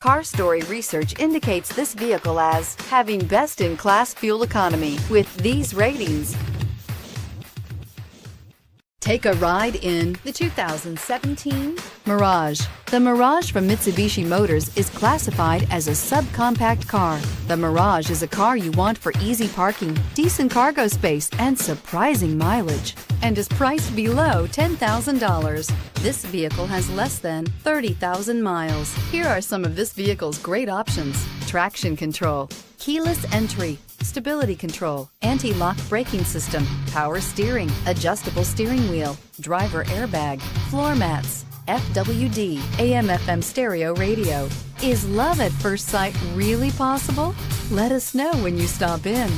Car Story research indicates this vehicle as having best-in-class fuel economy with these ratings. Take a ride in the 2017 Mirage. The Mirage from Mitsubishi Motors is classified as a subcompact car. The Mirage is a car you want for easy parking, decent cargo space, and surprising mileage, and is priced below $10,000. This vehicle has less than 30,000 miles. Here are some of this vehicle's great options: traction control, keyless entry, stability control, anti-lock braking system, power steering, adjustable steering wheel, driver airbag, floor mats, FWD, AM/FM stereo radio. Is love at first sight really possible? Let us know when you stop in.